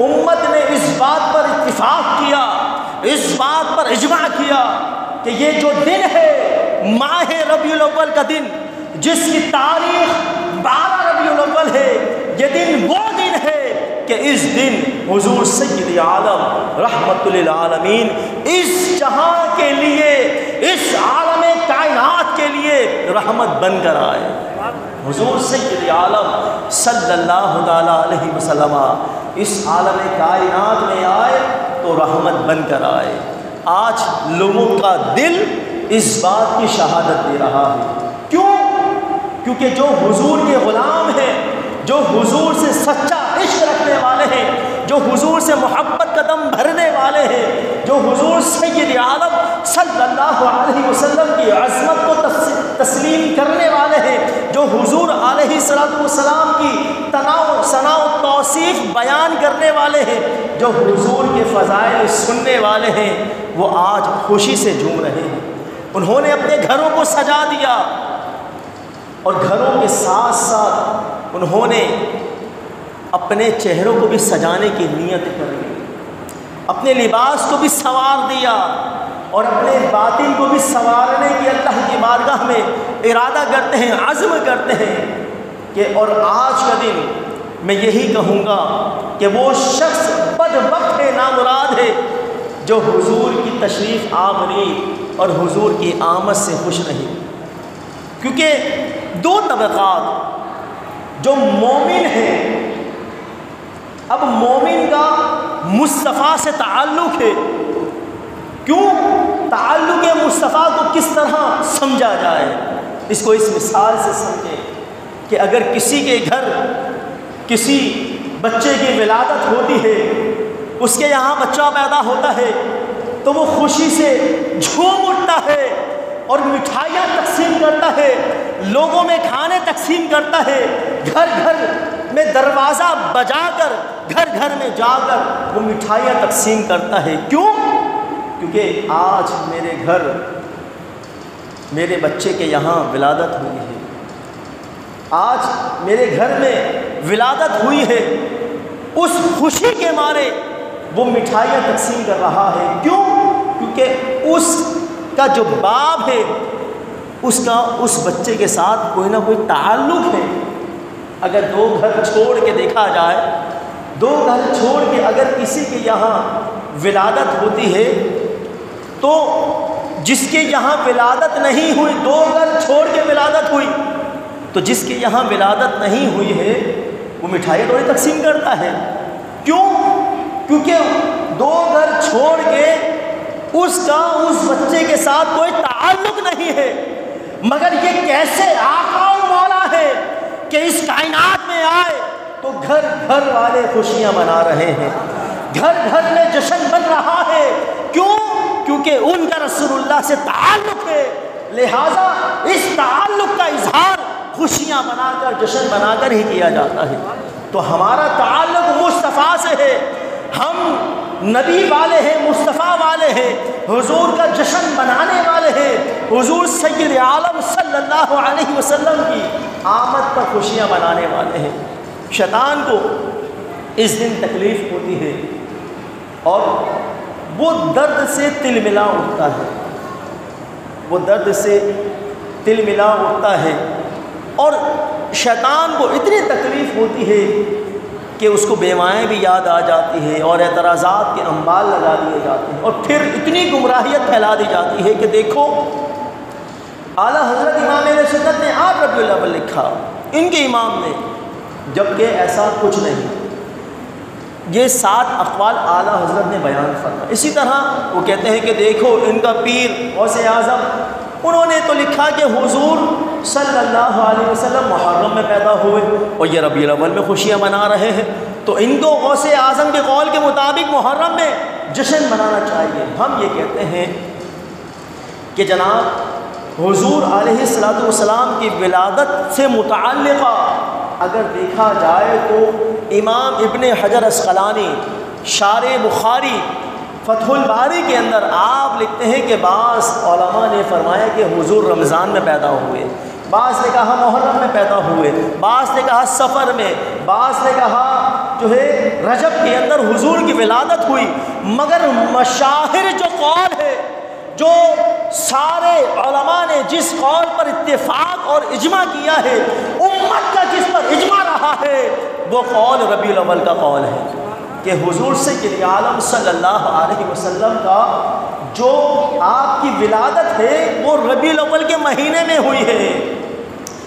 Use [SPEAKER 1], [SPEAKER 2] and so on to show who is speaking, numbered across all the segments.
[SPEAKER 1] امت نے اس بات پر اتفاق کیا، اس بات پر اجماع کیا کہ یہ جو دن ہے ماہ ربیع الاول کا دن، جس کی تاریخ 12 ربیع الاول ہے، یہ دن وہ دن ہے کہ اس دن حضور سید عالم رحمت للعالمین اس جہاں کے لیے، اس عالم کائنات کے لیے رحمت بن کر آئے۔ حضور سید عالم صلی اللہ علیہ وسلم اس عالم کائنات میں آئے تو رحمت بن کر آئے۔ آج لوگوں کا دل اس بات کی شہادت دے رہا ہے۔ کیوں؟ کیونکہ جو حضور کے غلام ہیں، جو حضور سے سچا عشق رکھنے والے ہیں، جو حضور سے محبت کا دم بھرنے والے ہیں، جو حضور سید عالم صلی اللہ علیہ وسلم کی عظمت کو تسلیم کرنے والے ہیں، جو حضور علیہ السلام کی ثنا و توصیف بیان کرنے والے ہیں، جو حضور کے فضائل سننے والے ہیں، وہ آج خوشی سے جھوم رہے ہیں۔ انہوں نے اپنے گھروں کو سجا دیا، اور گھروں کے ساتھ ساتھ انہوں نے اپنے چہروں کو بھی سجانے کی نیت کر لی، اپنے لباس کو بھی سنوار دیا، اور اپنے باطن کو بھی سنوارنے کی اللہ کی بارگاہ میں ارادہ کرتے ہیں، عزم کرتے ہیں کہ اور آج کا دن میں یہی کہوں گا کہ وہ شخص بدبخت ہے، نامراد ہے، جو حضور کی تشریف آوری اور حضور کی آمد سے خوش نہیں۔ کیونکہ دو طبقات، جو مومن ہیں، اب مومن کا مصطفیٰ سے تعلق ہے۔ کیوں؟ تعلق مصطفیٰ کو کس طرح سمجھا جائے؟ اس کو اس مثال سے سمجھیں کہ اگر کسی کے گھر کسی بچے کی ولادت ہوتی ہے، اس کے یہاں بچہ پیدا ہوتا ہے، تو وہ خوشی سے جھوم اٹھتا ہے اور مٹھائیاں تقسیم کرتا ہے، لوگوں میں کھانے تقسیم کرتا ہے، گھر گھر میں دروازہ بجا کر، گھر گھر میں جا کر وہ مٹھائیاں تقسیم کرتا ہے۔ کیوں؟ کیونکہ آج میرے گھر میرے بچے کے یہاں ولادت ہوئی ہے، آج میرے گھر میں ولادت ہوئی ہے، اس خوشی کے مارے وہ مٹھائیاں تقسیم کر رہا ہے۔ کیوں؟ کیونکہ اس کا جو باپ ہے، اس کا اس بچے کے ساتھ کوئی نہ کوئی تعلق ہے۔ اگر دو گھر چھوڑ کے دیکھا جائے، دو گھر چھوڑ کے اگر کسی کے یہاں ولادت ہوتی ہے، تو جس کے یہاں ولادت نہیں ہوئی، دو گھر چھوڑ کے ولادت ہوئی، تو جس کے یہاں ولادت نہیں ہوئی ہے وہ مٹھائیاں تھوڑی تقسیم کرتا ہے۔ کیوں؟ کیونکہ دو گھر چھوڑ کے اس کا اس بچے کے ساتھ کوئی تعلق نہیں ہے۔ مگر یہ کیسے آقا و مولا ہے کہ اس کائنات میں آئے تو گھر گھر والے خوشیاں منا رہے ہیں، گھر گھر میں جشن بن رہا ہے۔ کیوں؟ کیونکہ ان کا رسول اللہ سے تعلق ہے، لہذا اس تعلق کا اظہار خوشیاں منا کر، جشن منا کر ہی کیا جاتا ہے۔ تو ہمارا تعلق مصطفیٰ سے ہے، ہم نبی والے ہیں، مصطفیٰ والے ہیں، حضور کا جشن منانے والے ہیں، حضور سید عالم صلی اللہ علیہ وسلم کی آمد پر خوشیاں منانے والے ہیں۔ شیطان کو اس دن تکلیف ہوتی ہے اور وہ درد سے تل ملا اٹھتا ہے، وہ درد سے تل ملا اٹھتا ہے، اور شیطان کو اتنی تکلیف ہوتی ہے کہ اس کو بیوائیں بھی یاد آ جاتی ہے اور اعتراضات کے انبال لگا دیے جاتے ہیں، اور پھر اتنی گمراہیت پھیلا دی جاتی ہے کہ دیکھو اعلیٰ حضرت امام اہل سنت نے 8 ربیع الاول لکھا، ان کے امام نے، جبکہ ایسا کچھ نہیں۔ یہ 7 اقوال اعلیٰ حضرت نے بیان فرمائے۔ اسی طرح وہ کہتے ہیں کہ دیکھو ان کا پیر غوث اعظم، انہوں نے تو لکھا کہ حضور صلی اللہ علیہ وسلم محرم میں پیدا ہوئے اور یہ ربیع الاول میں خوشیاں منا رہے ہیں، تو ان کو غوث اعظم کے قول کے مطابق محرم میں جشن منانا چاہیے۔ ہم یہ کہتے ہیں کہ جناب حضور علیہ السلام کی ولادت سے متعلقہ اگر دیکھا جائے تو امام ابن حجر عسقلانی شارح بخاری فتح الباری کے اندر آپ لکھتے ہیں کہ بعض علماء نے فرمایا کہ حضور رمضان میں پیدا ہوئے، بعض نے کہا محرم میں پیدا ہوئے، بعض نے کہا سفر میں، بعض نے کہا جو ہے رجب کے اندر حضور کی ولادت ہوئی، مگر مشاہر جو قول ہے، جو سارے علماء نے جس قول پر اتفاق اور اجماع کیا ہے، امت کا جس پر اجماع رہا ہے، وہ قول ربیع الاول کا قول ہے کہ حضور سید عالم صلی اللہ علیہ وسلم کا جو آپ کی ولادت ہے وہ ربیع الاول کے مہینے میں ہوئی ہے،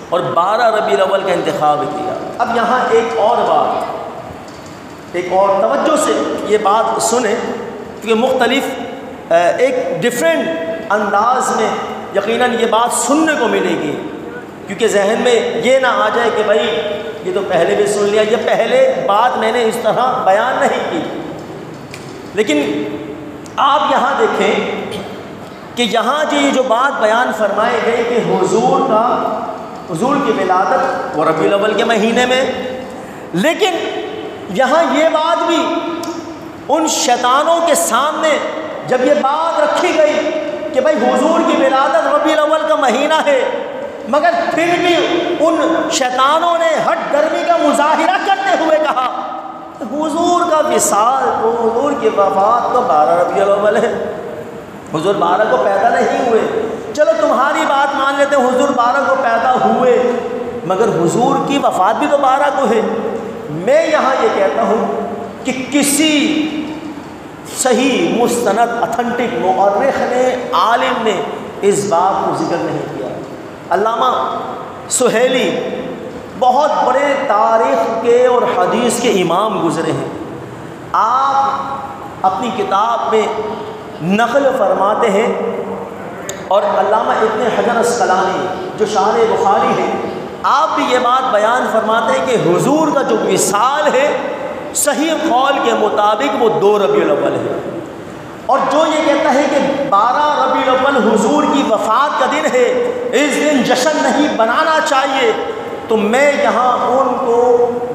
[SPEAKER 1] اور 12 ربیع الاول کا انتخاب کیا۔ اب یہاں ایک اور بات، ایک اور توجہ سے یہ بات سنیں، کیونکہ مختلف ایک ڈیفرنٹ انداز میں یقیناً یہ بات سننے کو ملے گی، کیونکہ ذہن میں یہ نہ آ جائے کہ بھائی یہ تو پہلے بھی سن لیا، یہ پہلے بات میں نے اس طرح بیان نہیں کی۔ لیکن آپ یہاں دیکھیں کہ یہاں جو بات بیان فرمائے گئی کہ حضور کی ولادت وہ ربیع الاول کے مہینے میں، لیکن یہاں یہ بات بھی ان شیطانوں کے سامنے جب یہ بات رکھی گئی کہ بھائی حضور کی ولادت ربیع الاول کا مہینہ ہے، مگر پھر بھی ان شیطانوں نے ہٹ درمی کا مظاہرہ کرتے ہوئے کہا حضور کا وصال تو حضور کی وفات تو 12 ربیع الاول ہے، حضور 12 کو پیدا نہیں ہوئے، چلو تمہاری بات مان لیتے ہیں حضور 12 کو پیدا ہوئے، مگر حضور کی وفات بھی تو 12 کو ہے۔ میں یہاں یہ کہتا ہوں کہ کسی صحیح مستند اتھنٹک مورخ نے، عالم نے اس بات کو ذکر نہیں کیا۔ علامہ سہیلی بہت بڑے تاریخ کے اور حدیث کے امام گزرے ہیں، آپ اپنی کتاب میں نقل فرماتے ہیں، اور علامہ ابن حجر اسقلانی جو شارح بخاری ہیں، آپ بھی یہ بات بیان فرماتے ہیں کہ حضور کا جو وصال ہے صحیح قول کے مطابق وہ 2 ربیع الاول ہے، اور جو یہ کہتا ہے کہ 12 ربیع الاول حضور کی وفات کا دن ہے، اس دن جشن نہیں بنانا چاہیے، تو میں یہاں ان کو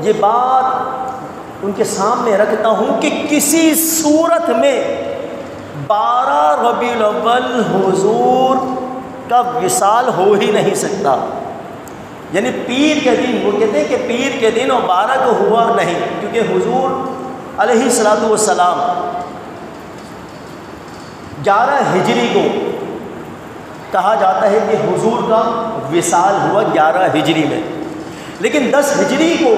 [SPEAKER 1] یہ بات ان کے سامنے رکھتا ہوں کہ کسی صورت میں 12 ربیع الاول حضور کا وصال ہو ہی نہیں سکتا، یعنی پیر کے دن، وہ کہتے ہیں کہ پیر کے دن اور 12 کو ہوا نہیں، کیونکہ حضور علیہ الصلوۃ والسلام 11 ہجری کو کہا جاتا ہے کہ حضور کا وصال ہوا 11 ہجری میں، لیکن 10 ہجری کو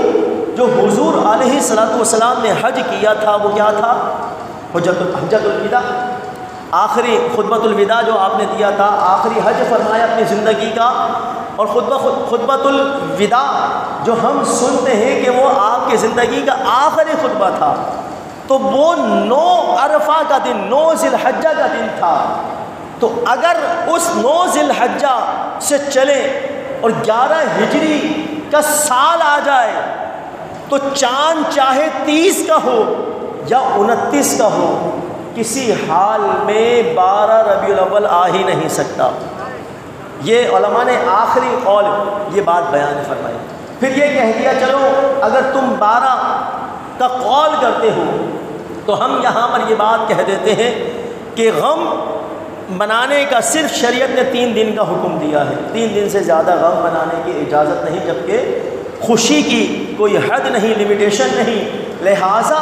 [SPEAKER 1] جو حضور علیہ الصلوۃ والسلام نے حج کیا تھا وہ کیا تھا؟ حجۃ الوداع، آخری خطبۃ الوداع جو آپ نے دیا تھا، آخری حج فرمایا اپنی زندگی کا، اور خطبۃ الوداع جو ہم سنتے ہیں کہ وہ آپ کی زندگی کا آخری خطبہ تھا، تو وہ 9 عرفہ کا دن، 9 ذی الحجہ کا دن تھا، تو اگر اس 9 ذی الحجہ سے چلے اور 11 ہجری کا سال آ جائے تو چاند چاہے 30 کا ہو یا 29 کا ہو، کسی حال میں 12 ربیع الاول آ ہی نہیں سکتا۔ یہ علماء نے آخری قول یہ بات بیان فرمائی۔ پھر یہ کہہ دیا چلو اگر تم 12 کا قول کرتے ہو تو ہم یہاں پر یہ بات کہہ دیتے ہیں کہ غم منانے کا صرف شریعت نے 3 دن کا حکم دیا ہے، 3 دن سے زیادہ غم منانے کی اجازت نہیں، جبکہ خوشی کی کوئی حد نہیں، لمیٹیشن نہیں، لہٰذا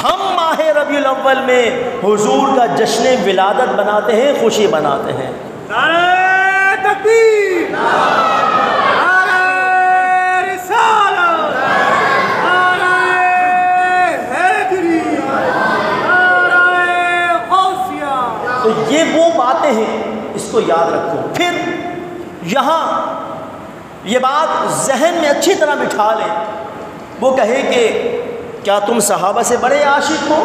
[SPEAKER 1] ہم ماہ ربیع الاول میں حضور کا جشن ولادت مناتے ہیں، خوشی مناتے ہیں۔
[SPEAKER 2] نعرہ تکبیر، نعرہ رسالت، نعرہ حیدری، نعرہ غوثیہ۔
[SPEAKER 1] تو یہ وہ باتیں ہیں، اس کو یاد رکھو۔ پھر یہاں یہ بات ذہن میں اچھی طرح بٹھا لیں، وہ کہے کہ کیا تم صحابہ سے بڑے عاشق ہو؟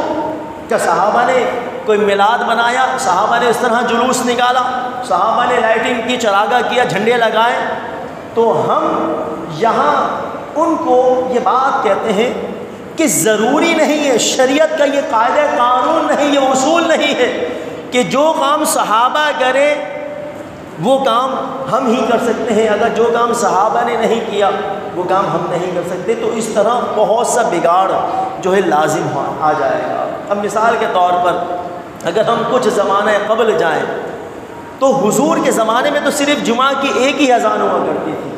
[SPEAKER 1] کیا صحابہ نے کوئی میلاد بنایا، صحابہ نے اس طرح جلوس نکالا، صحابہ نے لائٹنگ کی، چراغاں کیا، جھنڈے لگائے؟ تو ہم یہاں ان کو یہ بات کہتے ہیں کہ ضروری نہیں ہے، شریعت کا یہ قاعدہ قانون نہیں، یہ اصول نہیں ہے کہ جو کام صحابہ کرے وہ کام ہم ہی کر سکتے ہیں، اگر جو کام صحابہ نے نہیں کیا وہ کام ہم نہیں کر سکتے، تو اس طرح بہت سا بگاڑ جو ہے لازم آ جائے گا۔ اب مثال کے طور پر اگر ہم کچھ زمانہ قبل جائیں تو حضور کے زمانے میں تو صرف جمعہ کی ایک ہی اذان ہوا کرتی تھی،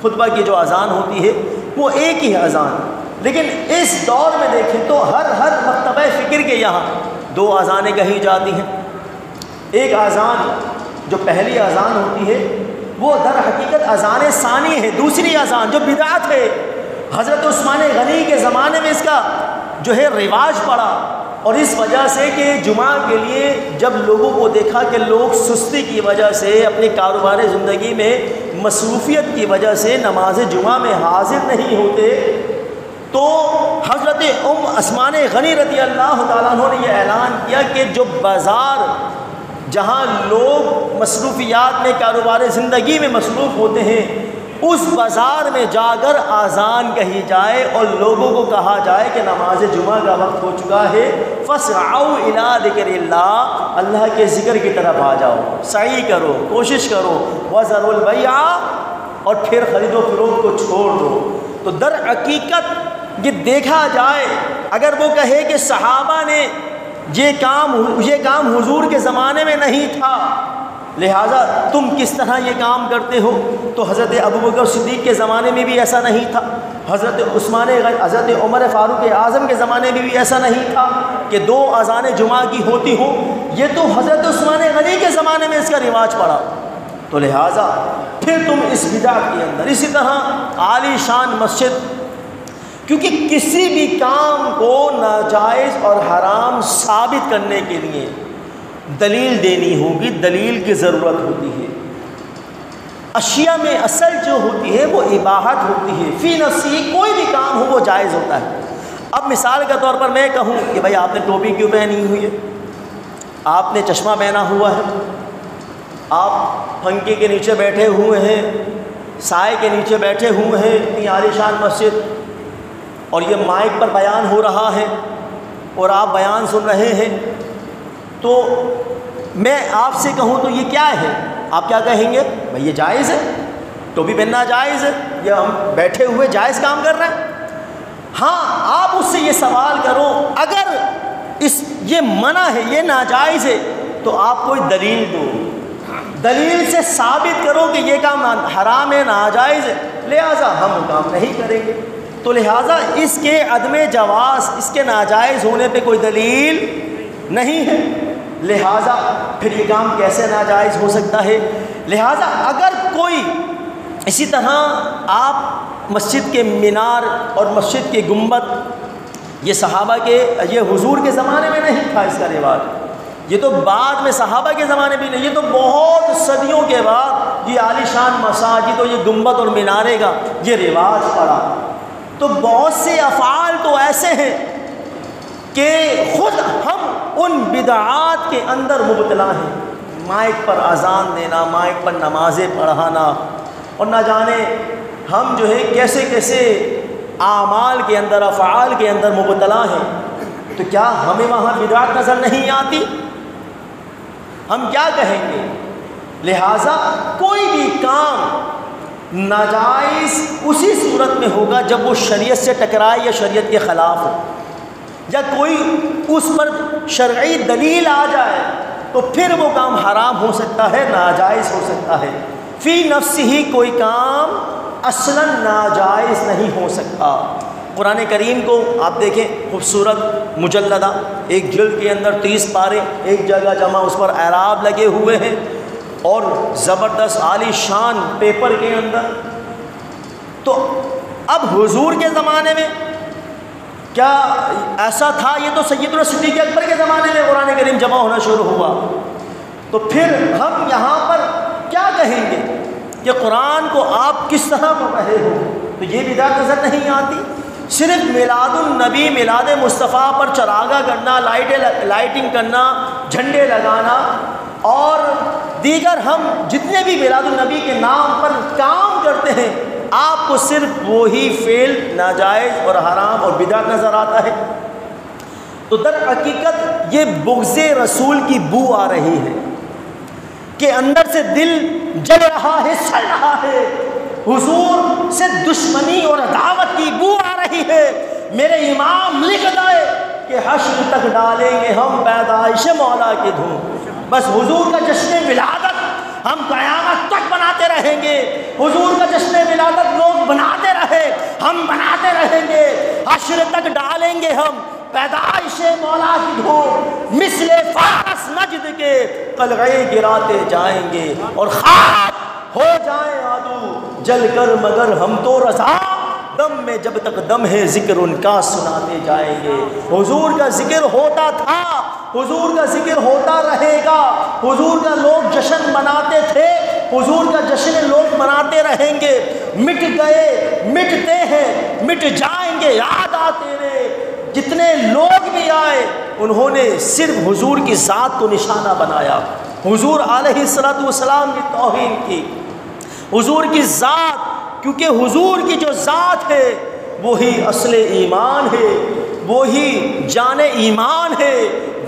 [SPEAKER 1] خطبہ کی جو اذان ہوتی ہے وہ ایک ہی اذان، لیکن اس دور میں دیکھیں تو ہر مکتبہ فکر کے یہاں 2 اذانیں کہی جاتی ہیں. ایک اذان جو پہلی اذان ہوتی ہے وہ در حقیقت اذان ثانی ہے. دوسری اذان جو بدعت ہے، حضرت عثمان غنی کے زمانے میں اس کا جو ہے رواج پڑا، اور اس وجہ سے کہ جمعہ کے لیے جب لوگوں کو دیکھا کہ لوگ سستی کی وجہ سے اپنی کاروبار زندگی میں مصروفیت کی وجہ سے نماز جمعہ میں حاضر نہیں ہوتے، تو حضرت عثمان غنی رضی اللہ تعالیٰ عنہ نے یہ اعلان کیا کہ جو بازار جہاں لوگ مصروفیات میں کاروبار زندگی میں مصروف ہوتے ہیں اس بازار میں جا کر اذان کہی جائے اور لوگوں کو کہا جائے کہ نماز جمعہ کا وقت ہو چکا ہے، فَاسْعَوْا إِلَىٰ ذِكْرِ اللَّهِ، اللہ کے ذکر کی طرف آ جاؤ، سعی کرو، کوشش کرو، وَذَرُوا الْبَيْعَ، اور پھر خرید و فروخت کو چھوڑ دو. تو در حقیقت یہ دیکھا جائے اگر وہ کہے کہ صحابہ نے یہ کام حضور کے زمانے میں نہیں تھا لہٰذا تم کس طرح یہ کام کرتے ہو، تو حضرت ابوبکر صدیق کے زمانے میں بھی ایسا نہیں تھا، حضرت عمر فاروق اعظم کے زمانے میں بھی ایسا نہیں تھا کہ 2 اذانیں جمعہ کی ہوتی ہوں. یہ تو حضرت عثمان غنی کے زمانے میں اس کا رواج پڑا، تو لہٰذا پھر تم اس بدعت کے اندر. اسی طرح عالی شان مسجد، کیونکہ کسی بھی کام کو ناجائز اور حرام ثابت کرنے کے لیے دلیل دینی ہوگی، دلیل کی ضرورت ہوتی ہے. اشیاء میں اصل جو ہوتی ہے وہ اباحت ہوتی ہے، فی نفسی کوئی بھی کام ہو وہ جائز ہوتا ہے. اب مثال کے طور پر میں کہوں کہ بھائی آپ نے ٹوپی کیوں پہنی ہوئی ہے، آپ نے چشمہ پہنا ہوا ہے، آپ پنکھے کے نیچے بیٹھے ہوئے ہیں، سائے کے نیچے بیٹھے ہوئے ہیں، اتنی عالیشان مسجد، اور یہ مائک پر بیان ہو رہا ہے اور آپ بیان سن رہے ہیں، تو میں آپ سے کہوں تو یہ کیا ہے، آپ کیا کہیں گے؟ بھائی یہ جائز ہے، ٹوپی پہننا جائز ہے، یہ ہم بیٹھے ہوئے جائز کام کر رہے ہیں. ہاں آپ اس سے یہ سوال کرو اگر یہ منع ہے، یہ ناجائز ہے، تو آپ کوئی دلیل دو، دلیل سے ثابت کرو کہ یہ کام حرام ہے، ناجائز ہے، لہٰذا ہم وہ کام نہیں کریں گے. تو لہٰذا اس کے عدم جواز، اس کے ناجائز ہونے پہ کوئی دلیل نہیں ہے، لہٰذا پھر یہ کام کیسے ناجائز ہو سکتا ہے. لہٰذا اگر کوئی اسی طرح آپ مسجد کے مینار اور مسجد کے گنبد، یہ صحابہ کے، یہ حضور کے زمانے میں نہیں تھا اس کا رواج، یہ تو بعد میں صحابہ کے زمانے بھی نہیں، یہ تو بہت صدیوں کے بعد یہ عالیشان مساجد اور یہ گنبد اور مینارے کا یہ رواج پڑا. تو بہت سے افعال تو ایسے ہیں کہ خود ہم ان بدعات کے اندر مبتلا ہیں. مائک پر اذان دینا، مائک پر نمازیں پڑھانا، اور نہ جانے ہم جو ہے کیسے کیسے اعمال کے اندر، افعال کے اندر مبتلا ہیں. تو کیا ہمیں وہاں بدعت نظر نہیں آتی؟ ہم کیا کہیں گے؟ لہٰذا کوئی بھی کام ناجائز اسی صورت میں ہوگا جب وہ شریعت سے ٹکرائے یا شریعت کے خلاف ہو، یا کوئی اس پر شرعی دلیل آ جائے تو پھر وہ کام حرام ہو سکتا ہے، ناجائز ہو سکتا ہے. فی نفس ہی کوئی کام اصلاً ناجائز نہیں ہو سکتا. قرآن کریم کو آپ دیکھیں، خوبصورت مجلدہ، ایک جلد کے اندر 30 پارے ایک جگہ جمع، اس پر اعراب لگے ہوئے ہیں، اور زبردست عالی شان پیپر کے اندر. تو اب حضور کے زمانے میں کیا ایسا تھا؟ یہ تو سیدنا صدیق اکبر کے زمانے میں قرآن کریم جمع ہونا شروع ہوا. تو پھر ہم یہاں پر کیا کہیں گے کہ قرآن کو آپ کس طرح پڑھ رہے ہو؟ تو یہ بدعت نظر نہیں آتی. صرف میلاد النبی، میلاد مصطفیٰ پر چراغاں کرنا، لائٹنگ کرنا، جھنڈے لگانا اور دیگر ہم جتنے بھی میلاد النبی کے نام پر کام کرتے ہیں، آپ کو صرف وہی فعل ناجائز اور حرام اور بدعت نظر آتا ہے. تو در حقیقت یہ بغض رسول کی بو آ رہی ہے کہ اندر سے دل جل رہا ہے، سڑ رہا ہے، حضور سے دشمنی اور عداوت کی بو آ رہی ہے. میرے امام لکھ دائے کہ حشر تک ڈالیں گے ہم پیدائش مولا کی دھوم. بس حضور کا جشن ولادت ہم قیامت تک بناتے رہیں گے۔ حضور کا جشن ولادت لوگ بناتے رہے، ہم بناتے رہیں گے، حشر تک ڈالیں گے ہم پیدائش مولا کی دھوم، مثل فارس نجد کے قلعے گراتے جائیں گے، اور خاک ہو جائیں عدو جل کر مگر ہم تو رضا، دم میں جب تک دم ہے ذکر ان کا سناتے جائیں گے۔ حضور کا ذکر ہوتا تھا، حضور کا ذکر ہوتا رہے گا، حضور کا لوگ جشن مناتے تھے، حضور کا جشن لوگ مناتے رہیں گے۔ مٹ گئے، مٹتے ہیں، مٹ جائیں گے یاد آتے رہے، جتنے لوگ بھی آئے انہوں نے صرف حضور کی ذات کو نشانہ بنایا، حضور علیہ السلام کی توہین کی، حضور کی ذات، کیونکہ حضور کی جو ذات ہے وہی اصل ایمان ہے، وہی جان ایمان ہے،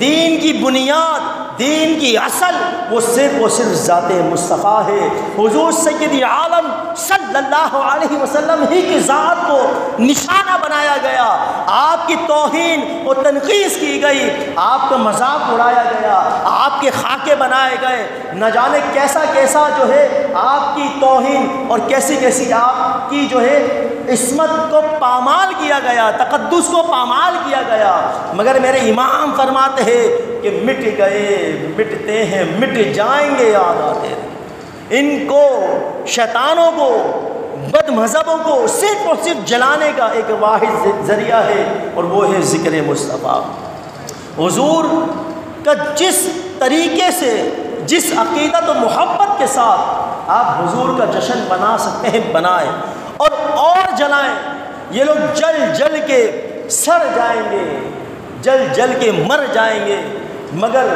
[SPEAKER 1] دین کی بنیاد، دین کی اصل وہ صرف ذات مصطفیٰ ہے۔ حضور سید عالم صلی اللہ علیہ وسلم ہی کی ذات کو نشانہ بنایا گیا، آپ کی توہین و تنقیص کی گئی، آپ کا مذاق اڑایا گیا، آپ کے خاکے بنائے گئے، نہ جانے کیسا کیسا جو ہے آپ کی توہین اور کیسی کیسی آپ کی جو ہے عصمت کو پامال کیا گیا، تقدس کو پامال کیا گیا، مگر میرے امام فرماتے ہیں کہ مٹ گئے، مٹتے ہیں، مٹ جائیں گے یاد آتے ہیں۔ ان کو، شیطانوں کو، بد مذہبوں کو صرف اور صرف جلانے کا ایک واحد ذریعہ ہے، اور وہ ہے ذکر مصطفیٰ۔ حضور کا جس طریقے سے، جس عقیدت و محبت کے ساتھ آپ حضور کا جشن بنا سکتے ہیں بنائیں، اور جلائیں۔ یہ لوگ جل جل کے سڑ جائیں گے، جل جل کے مر جائیں گے، مگر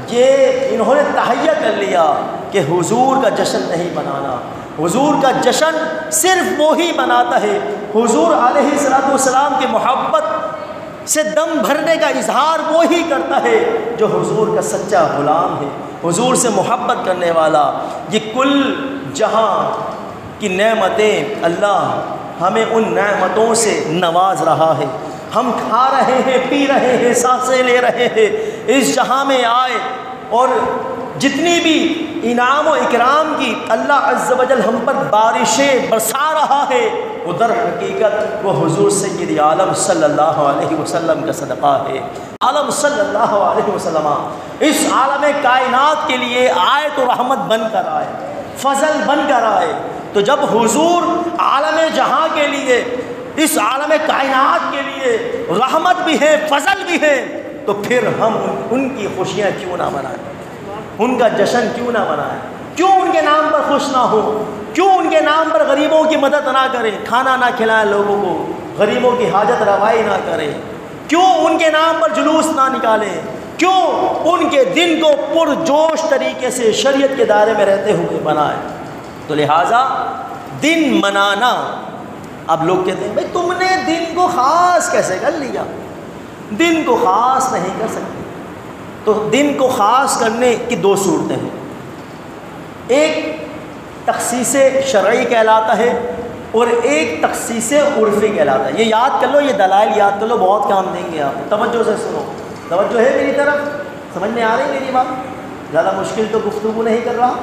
[SPEAKER 1] یہ انہوں نے تہیہ کر لیا کہ حضور کا جشن نہیں منانا، حضور کا جشن صرف وہی مناتا ہے، حضور علیہ السلام کی محبت سے دم بھرنے کا اظہار وہی کرتا ہے جو حضور کا سچا غلام ہے، حضور سے محبت کرنے والا۔ یہ کل جہاں کی نعمتیں اللہ ہمیں ان نعمتوں سے نواز رہا ہے، ہم کھا رہے ہیں، پی رہے ہیں، سانسیں لے رہے ہیں، اس جہاں میں آئے، اور جتنی بھی انعام و اکرام کی اللہ عز و جل ہم پر بارشیں برسا رہا ہے، وہ در حقیقت وہ حضور سید عالم صلی اللہ علیہ وسلم کا صدقہ ہے۔ عالم صلی اللہ علیہ وسلم اس عالم کائنات کے لیے آئے تو رحمت بن کر آئے، فضل بن کر آئے، تو جب حضور عالم جہاں کے لیے، اس عالم کائنات کے لیے رحمت بھی ہے، فضل بھی ہے، تو پھر ہم ان کی خوشیاں کیوں نہ منائیں، ان کا جشن کیوں نہ منائیں، کیوں ان کے نام پر خوش نہ ہو، کیوں ان کے نام پر غریبوں کی مدد نہ کریں، کھانا نہ کھلائیں لوگوں کو، غریبوں کی حاجت روائی نہ کریں، کیوں ان کے نام پر جلوس نہ نکالیں، کیوں ان کے دن کو پرجوش طریقے سے شریعت کے دائرے میں رہتے ہوئے بنائیں۔ تو لہٰذا دن منانا، اب لوگ کہتے ہیں بھائی تم نے دن کو خاص کیسے کر لیا، دن کو خاص نہیں کر سکتے۔ تو دن کو خاص کرنے کی دو صورتیں ہیں، ایک تخصیص شرعی کہلاتا ہے اور ایک تخصیص عرفی کہلاتا ہے۔ یہ یاد کر لو، یہ دلائل یاد کر لو، بہت کام دیں گے آپ۔ توجہ سے سنو، توجہ ہے میری طرف، سمجھ میں آ رہی میری بات؟ زیادہ مشکل تو گفتگو نہیں کر رہا۔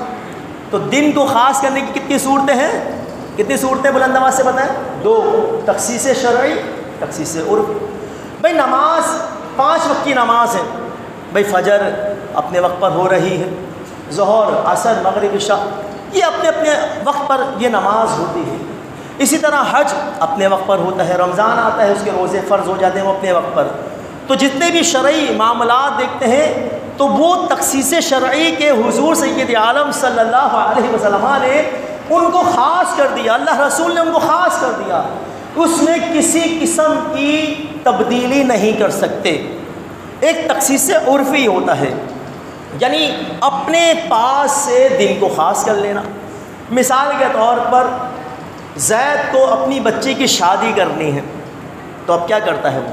[SPEAKER 1] تو دن کو خاص کرنے کی کتنی صورتیں ہیں؟ کتنی صورتیں بلند آواز سے بتائیں؟ دو، تخصیص شرعی، تخصیص عرفی۔ بھائی نماز 5 وقت کی نماز ہے، بھائی فجر اپنے وقت پر ہو رہی ہے، ظہر، عصر، مغرب، عشاء، یہ اپنے اپنے وقت پر یہ نماز ہوتی ہے۔ اسی طرح حج اپنے وقت پر ہوتا ہے، رمضان آتا ہے، اس کے روزے فرض ہو جاتے ہیں وہ اپنے وقت پر۔ تو جتنے بھی شرعی معاملات دیکھتے ہیں تو وہ تخصیص شرعی کے حضور سید عالم صلی اللہ علیہ وسلم نے ان کو خاص کر دیا، اللہ رسول نے ان کو خاص کر دیا، اس میں کسی قسم کی تبدیلی نہیں کر سکتے۔ ایک تخصیص عرفی ہوتا ہے، یعنی اپنے پاس سے دن کو خاص کر لینا۔ مثال کے طور پر زید کو اپنی بچی کی شادی کرنی ہے، تو اب کیا کرتا ہے وہ؟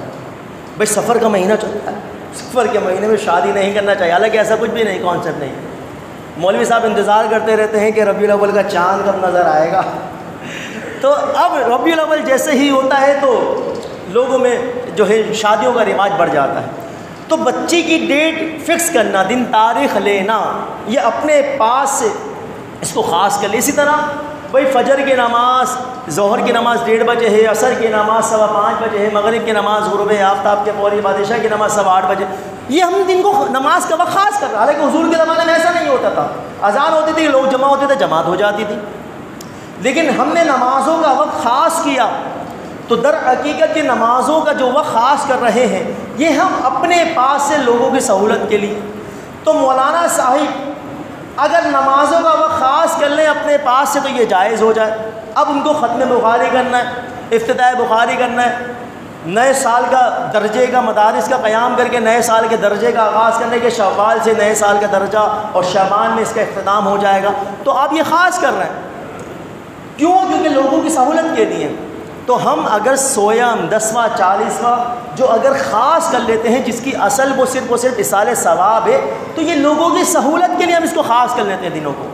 [SPEAKER 1] بھائی سفر کا مہینہ چلتا ہے، سفر کے مہینے میں شادی نہیں کرنا چاہیے، حالانکہ ایسا کچھ بھی نہیں، کانسیپٹ نہیں۔ مولوی صاحب انتظار کرتے رہتے ہیں کہ ربیع الاول کا چاند کب نظر آئے گا، تو اب ربیع الاول جیسے ہی ہوتا ہے تو لوگوں میں جو ہے شادیوں کا رواج بڑھ جاتا ہے۔ تو بچی کی ڈیٹ فکس کرنا، دن تاریخ لینا، یہ اپنے پاس سے اس کو خاص کر لیں. اسی طرح بھائی فجر کی نماز، ظہر کی نماز 1:30 بجے ہے، عصر کی نماز 5:15 بجے ہے، مغرب کی نماز غروب آفتاب کے فوری بعد عشاء کی نماز 8:15 بجے. یہ ہم دن کو نماز کا وقت خاص کر رہے ہیں. حالانکہ حضور کے زمانے میں ایسا نہیں ہوتا تھا. اذان ہوتی تھی، لوگ جمع ہوتے تھے، جماعت ہو جاتی تھی. لیکن ہم نے نمازوں کا وقت خاص کیا تو در حقیقت یہ نمازوں کا جو وقت خاص کر رہے ہیں یہ ہم اپنے پاس سے لوگوں کی سہولت کے لیے. تو مولانا صاحب اگر نمازوں کا وقت خاص کر لیں اپنے پاس سے تو یہ جائز ہو جائے. اب ان کو ختم بخاری کرنا ہے، افتتاح بخاری کرنا ہے، نئے سال کا درجے کا مدارس کا قیام کر کے نئے سال کے درجے کا آغاز کرنے کے شوال سے نئے سال کا درجہ اور شعبان میں اس کا اختتام ہو جائے گا. تو آپ یہ خاص کر رہے ہیں. کیوں؟ کیونکہ لوگوں کی سہولت کے لیے. تو ہم اگر سویم 10واں 40واں جو اگر خاص کر لیتے ہیں جس کی اصل وہ صرف اصال ثواب ہے، تو یہ لوگوں کی سہولت کے لیے ہم اس کو خاص کر لیتے ہیں دنوں کو.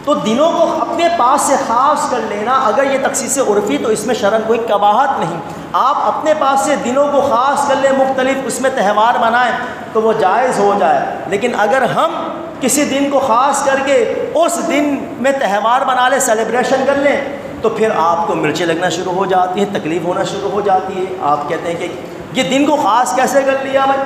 [SPEAKER 1] تو دنوں کو اپنے پاس سے خاص کر لینا اگر یہ تخصیص عرفی تو اس میں شرعاً کوئی قباحت نہیں. آپ اپنے پاس سے دنوں کو خاص کر لیں، مختلف اس میں تہوار منائیں تو وہ جائز ہو جائے. لیکن اگر ہم کسی دن کو خاص کر کے اس دن میں تہوار بنا لیں، سیلیبریشن کر لیں، تو پھر آپ کو مرچیں لگنا شروع ہو جاتی ہیں، تکلیف ہونا شروع ہو جاتی ہے. آپ کہتے ہیں کہ یہ دن کو خاص کیسے کر لیا بھائی؟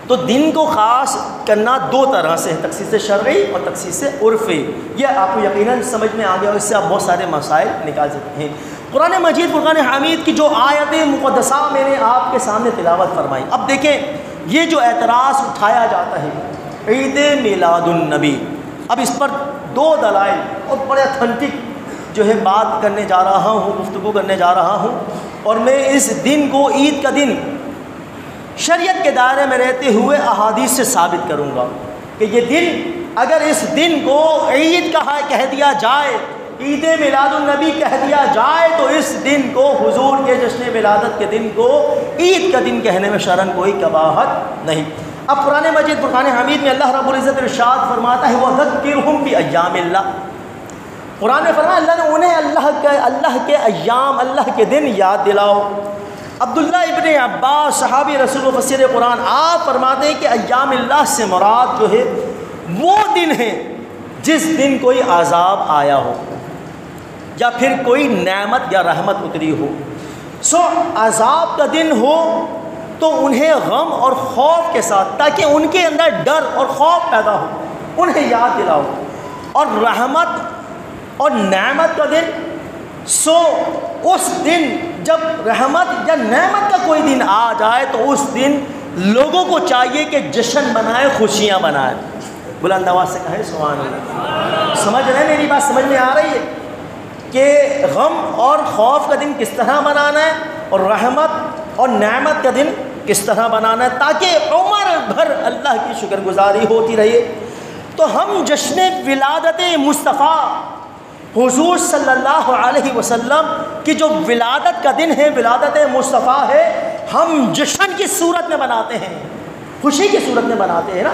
[SPEAKER 1] تو دن کو خاص کرنا دو طرح سے ہے، تخصیص شرعی اور تخصیص عرفی. یہ آپ کو یقیناً سمجھ میں آ گیا اور اس سے آپ بہت سارے مسائل نکال سکتے ہیں. قرآن مجید فرقان حمید کی جو آیت مقدسہ میں نے آپ کے سامنے تلاوت فرمائی. اب دیکھیں یہ جو اعتراض اٹھایا جاتا ہے عید میلاد النبی، اب اس پر دو دلائل اور بڑے اتھینٹک جو ہے بات کرنے جا رہا ہوں، گفتگو کرنے جا رہا ہوں. اور میں اس دن کو عید کا دن شریعت کے دائرے میں رہتے ہوئے احادیث سے ثابت کروں گا کہ یہ دن اگر اس دن کو عید کہہ دیا جائے، عید میلاد النبی کہہ دیا جائے، تو اس دن کو حضور کے جشن ولادت کے دن کو عید کا دن کہنے میں شرعاً کوئی قباحت نہیں. اب قرآن مجید فرقان حمید میں اللہ رب العزت ارشاد فرماتا ہے وَذَكِّرْهُمْ بِأَيَّامِ اللَّهِ. قرآن نے فرمایا اللہ نے انہیں اللہ کے ایام، اللہ کے دن یاد دلاؤ. عبداللہ ابن عباس صحابی رسول مفسر قرآن آپ فرماتے ہیں کہ ایام اللہ سے مراد جو ہے وہ دن ہے جس دن کوئی عذاب آیا ہو یا پھر کوئی نعمت یا رحمت اتری ہو. عذاب کا دن ہو تو انہیں غم اور خوف کے ساتھ، تاکہ ان کے اندر ڈر اور خوف پیدا ہو، انہیں یاد دلاؤ. اور رحمت اور نعمت کا دن، اس دن جب رحمت یا نعمت کا کوئی دن آ جائے تو اس دن لوگوں کو چاہیے کہ جشن منائے، خوشیاں منائے. بلند آواز سے کہیں سبحان اللہ. سمجھ رہے ہیں میری بات؟ سمجھ میں آ رہی ہے کہ غم اور خوف کا دن کس طرح منانا ہے اور رحمت اور نعمت کا دن کس طرح بنانا ہے، تاکہ عمر بھر اللہ کی شکر گزاری ہوتی رہے. تو ہم جشن ولادت مصطفیٰ حضور صلی اللہ علیہ وسلم کی جو ولادت کا دن ہے، ولادت مصطفیٰ ہے، ہم جشن کی صورت میں بناتے ہیں، خوشی کی صورت میں بناتے ہیں نا.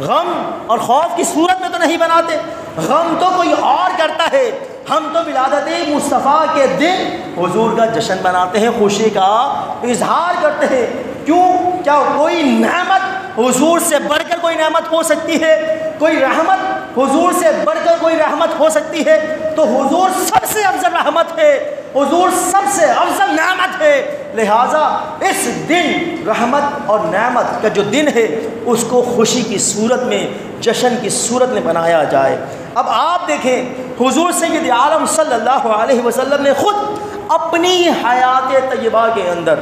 [SPEAKER 1] غم اور خوف کی صورت میں تو نہیں بناتے. غم تو کوئی اور کرتا ہے، ہم تو ولادت مصطفیٰ کے دن حضور کا جشن مناتے ہیں، خوشی کا اظہار کرتے ہیں. کیوں؟ کیا کوئی نعمت حضور سے بڑھ کر کوئی نعمت ہو سکتی ہے؟ کوئی رحمت حضور سے بڑھ کر کوئی رحمت ہو سکتی ہے؟ تو حضور سب سے افضل رحمت ہے، حضور سب سے افضل نعمت ہے. لہٰذا اس دن رحمت اور نعمت کا جو دن ہے اس کو خوشی کی صورت میں، جشن کی صورت میں بنایا جائے. اب آپ دیکھیں حضور سید عالم صلی اللہ علیہ وسلم نے خود اپنی حیات طیبہ کے اندر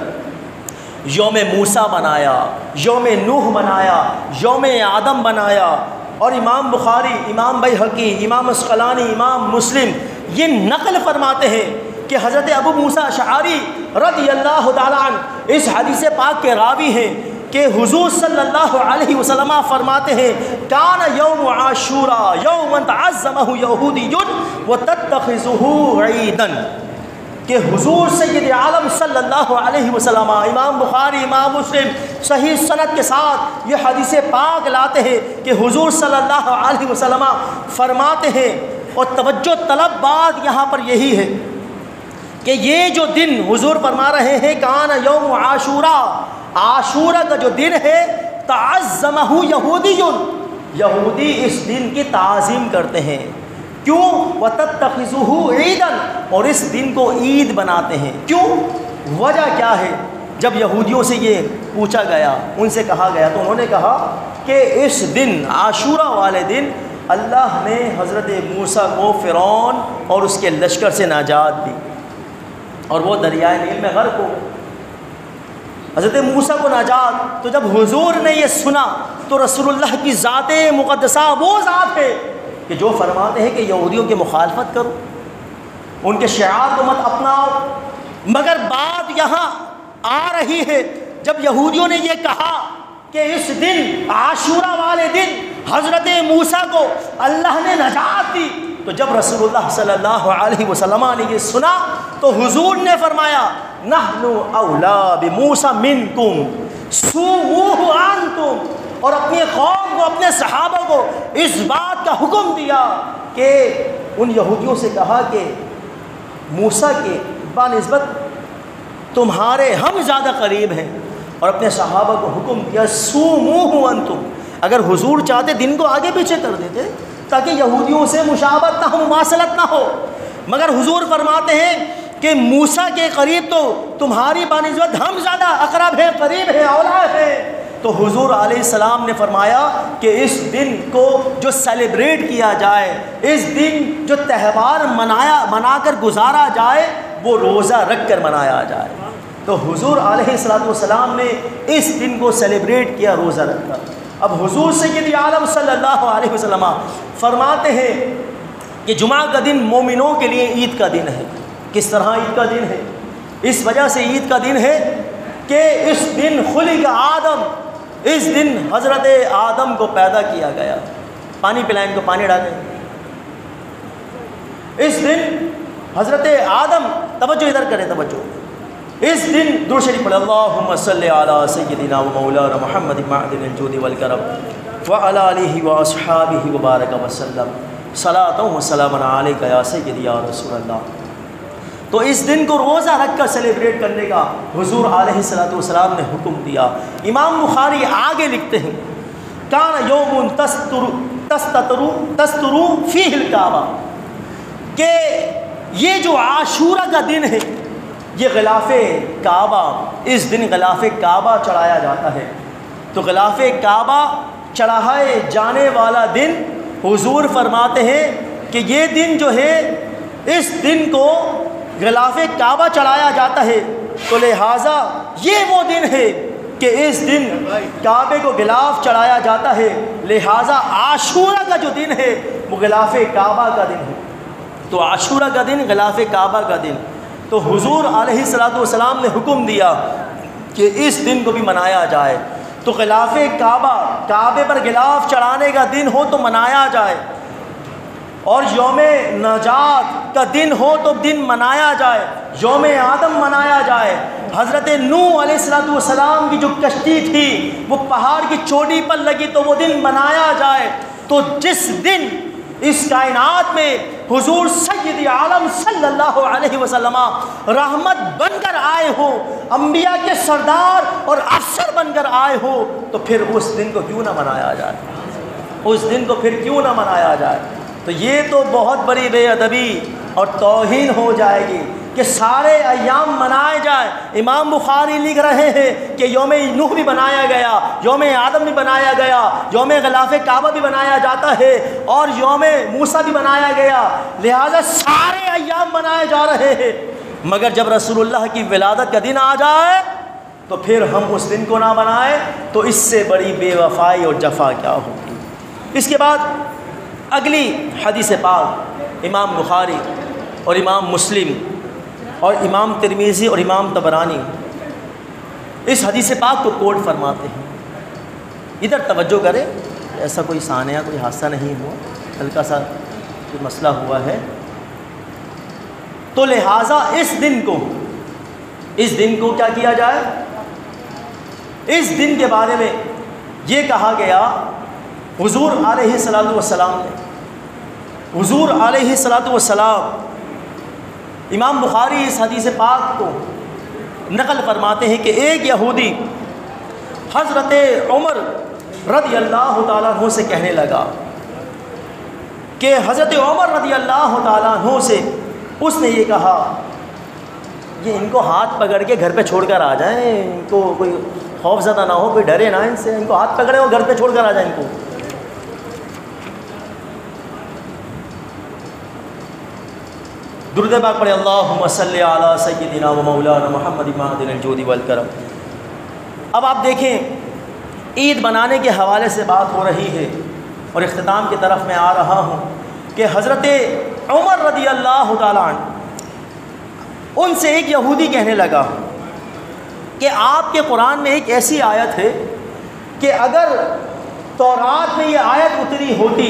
[SPEAKER 1] یوم موسیٰ بنایا، یوم نوح بنایا، یوم آدم بنایا. اور امام بخاری، امام بیہقی، امام اسقلانی، امام مسلم یہ نقل فرماتے ہیں کہ حضرت ابو موسیٰ اشعری رضی اللہ تعالیٰ عنہ اس حدیث پاک کے راوی ہیں کہ حضور صلی اللہ علیہ وسلم فرماتے ہیں کان یوم عاشوراء یوما تعظمہ یہودی وتتخذہ عیدا، کہ حضور سید عالم صلی اللہ علیہ وسلم، امام بخاری، امام مسلم صحیح سند کے ساتھ یہ حدیث پاک لاتے ہیں کہ حضور صلی اللہ علیہ وسلم فرماتے ہیں، اور توجہ طلب بات یہاں پر یہی ہے کہ یہ جو دن حضور فرما رہے ہیں کان یوم عاشوراء، عاشورہ کا جو دن ہے تعظمہ یہودی، یہودی اس دن کی تعظیم کرتے ہیں. کیوں؟ وَتَتَّخِذُهُ عِيدًا، اور اس دن کو عید بناتے ہیں. کیوں؟ وجہ کیا ہے؟ جب یہودیوں سے یہ پوچھا گیا، ان سے کہا گیا، تو انہوں نے کہا کہ اس دن عاشورہ والے دن اللہ نے حضرت موسیٰ کو فرعون اور اس کے لشکر سے نجات دی اور وہ دریائے نیل میں غرق ہو گئے. حضرت موسیٰ کو نجات. تو جب حضور نے یہ سنا تو رسول اللہ کی ذات مقدسہ وہ ذات ہے کہ جو فرماتے ہیں کہ یہودیوں کی مخالفت کرو، ان کے شعار کو مت اپناؤ. مگر بات یہاں آ رہی ہے، جب یہودیوں نے یہ کہا کہ اس دن عاشورہ والے دن حضرت موسیٰ کو اللہ نے نجات دی، تو جب رسول اللہ صلی اللہ علیہ وسلم نے یہ سنا تو حضور نے فرمایا نحن اولا بموسیٰ منکم سوؤہ انتم، اور اپنے قوم کو، اپنے صحابہ کو اس بات کا حکم دیا کہ ان یہودیوں سے کہا کہ موسیٰ کے بنسبت تمہارے ہم زیادہ قریب ہیں، اور اپنے صحابہ کو حکم دیا سوموہ انتم. اگر حضور چاہتے دن کو آگے پیچھے کر دیتے تاکہ یہودیوں سے مشابہت نہ ہو، مماثلت نہ ہو، مگر حضور فرماتے ہیں کہ موسیٰ کے قریب تو تمہاری بنسبت ہم زیادہ اقرب ہیں، قریب ہیں، اولا ہیں. تو حضور علیہ السلام نے فرمایا کہ اس دن کو جو سیلیبریٹ کیا جائے، اس دن جو تہوار منا کر گزارا جائے، وہ روزہ رکھ کر منایا جائے. تو حضور علیہ السلام نے اس دن کو سیلیبریٹ کیا روزہ رکھ کر. اب حضور سید عالم صلی اللہ علیہ وسلم فرماتے ہیں کہ جمعہ کا دن مومنوں کے لیے عید کا دن ہے. کس طرح عید کا دن ہے؟ اس وجہ سے عید کا دن ہے کہ اس دن خلق آدم، اس دن حضرت آدم کو پیدا کیا گیا. پانی پلائیں، ان کو پانی ڈالیں. اس دن حضرت آدم، توجہ ادھر کریں، توجہ. اس دن درود شریف پڑھیں، اللہم صلی علی سیدنا و مولانا محمد معدن الجود والکرم وعلی آلہ و اصحابہ وبارک وسلم صلاۃ و سلام علیک یا سیدی یا رسول اللہ. تو اس دن کو روزہ رکھ کر سیلیبریٹ کرنے کا حضور علیہ السلام نے حکم دیا. امام بخاری آگے لکھتے ہیں کان یوم تستر فیہ الکعبہ، کہ یہ جو عاشورہ کا دن ہے، یہ غلاف کعبہ، اس دن غلاف کعبہ چڑھایا جاتا ہے. تو غلاف کعبہ چڑھائے جانے والا دن حضور فرماتے ہیں کہ یہ دن جو ہے، اس دن کو غلاف کعبہ چڑھایا جاتا ہے. تو لہٰذا یہ وہ دن ہے کہ اس دن کعبے کو غلاف چڑھایا جاتا ہے. لہٰذا عاشورہ کا جو دن ہے وہ غلاف کعبہ کا دن ہے. تو عاشورہ کا دن غلاف کعبہ کا دن. تو حضور علیہ السلام نے حکم دیا کہ اس دن کو بھی منایا جائے. تو غلاف کعبہ، کعبے پر غلاف چڑھانے کا دن ہو تو منایا جائے، اور یوم نجات کا دن ہو تو دن منایا جائے، یوم آدم منایا جائے. حضرت نوح علیہ السلام کی جو کشتی تھی وہ پہاڑ کی چوٹی پر لگی تو وہ دن منایا جائے. تو جس دن اس کائنات میں حضور سید عالم صلی اللہ علیہ وسلم رحمت بن کر آئے ہو، انبیاء کے سردار اور افسر بن کر آئے ہو، تو پھر اس دن کو کیوں نہ منایا جائے، اس دن کو پھر کیوں نہ منایا جائے. تو یہ تو بہت بڑی بے ادبی اور توہین ہو جائے گی کہ سارے ایام منائے جائیں. امام بخاری لکھ رہے ہیں کہ یوم نوح بھی بنایا گیا، یوم آدم بھی بنایا گیا، یوم غلاف کعبہ بھی بنایا جاتا ہے، اور یوم موسیٰ بھی بنایا گیا. لہذا سارے ایام منائے جا رہے ہیں، مگر جب رسول اللہ کی ولادت کا دن آ جائے تو پھر ہم اس دن کو نہ منائیں، تو اس سے بڑی بے وفائی اور جفا کیا ہوگی. اس کے بعد اگلی حدیث پاک امام بخاری اور امام مسلم اور امام ترمذی اور امام طبرانی اس حدیث پاک کو کوٹ فرماتے ہیں. ادھر توجہ کریں، ایسا کوئی سانحہ، کوئی حادثہ نہیں ہوا، ہلکا سا کوئی مسئلہ ہوا ہے. تو لہٰذا اس دن کو کیا کیا جائے؟ اس دن کے بارے میں یہ کہا گیا حضور علیہ السلام نے، حضور علیہ السلام امام بخاری اس حدیث پاک کو نقل فرماتے ہیں کہ ایک یہودی حضرت عمر رضی اللہ تعالیٰ عنہ سے کہنے لگا کہ حضرت عمر رضی اللہ تعالیٰ عنہ سے اس نے یہ کہا کہ ان کو ہاتھ پکڑ کے گھر پہ چھوڑ کر آ جائیں، ان کو کوئی خوف زدہ نہ ہو، کوئی ڈرے نہ ان سے، ان کو ہاتھ پکڑے اور گھر پہ چھوڑ کر آ جائیں ان کو۔ درود پاک پڑھے، اللہم صلی علی سیدنا و مولانا محمد معدن الجود والکرم۔ اب آپ دیکھیں، عید منانے کے حوالے سے بات ہو رہی ہے اور اختتام کی طرف میں آ رہا ہوں کہ حضرت عمر رضی اللہ تعالیٰ عنہ ان سے ایک یہودی کہنے لگا کہ آپ کے قرآن میں ایک ایسی آیت ہے کہ اگر تورات میں یہ آیت اتری ہوتی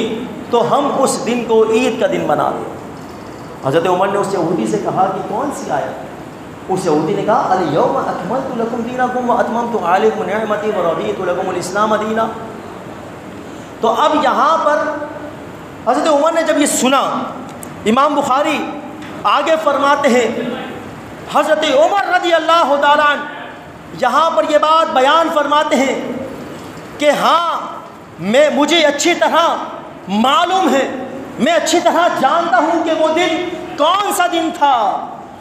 [SPEAKER 1] تو ہم اس دن کو عید کا دن بنا دیں۔ حضرت عمر نے اس یہودی سے کہا کہ کون سی آیت؟ اس یہودی نے کہا الیوم اکملت لکم دینکم واتممت علیکم نعمتی ورضیت لکم الاسلام دینا۔ تو اب یہاں پر حضرت عمر نے جب یہ سنا، امام بخاری آگے فرماتے ہیں حضرت عمر رضی اللہ تعالیٰ عنہ یہاں پر یہ بات بیان فرماتے ہیں کہ ہاں مجھے اچھی طرح معلوم ہے، میں اچھی طرح جانتا ہوں کہ وہ دن کون سا دن تھا۔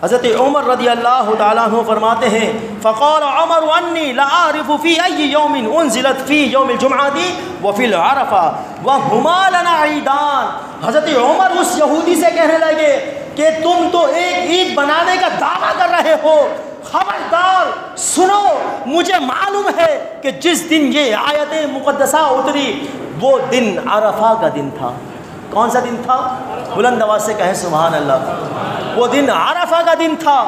[SPEAKER 1] حضرت عمر رضی اللہ تعالیٰ عنہ فرماتے ہیں فقال عمر انی لأعرف فی ای یوم انزلت فی یوم الجمعہ وفی العرفہ وہما لنا عیدان۔ حضرت عمر اس یہودی سے کہنے لگے کہ تم تو ایک عید بنانے کا دعویٰ کر رہے ہو، خبردار سنو، مجھے معلوم ہے کہ جس دن یہ آیت مقدسہ اتری وہ دن عرفہ کا دن تھا۔ کون سا دن تھا؟ بلند آواز سے کہیں سبحان اللہ۔ وہ دن عرفہ کا دن تھا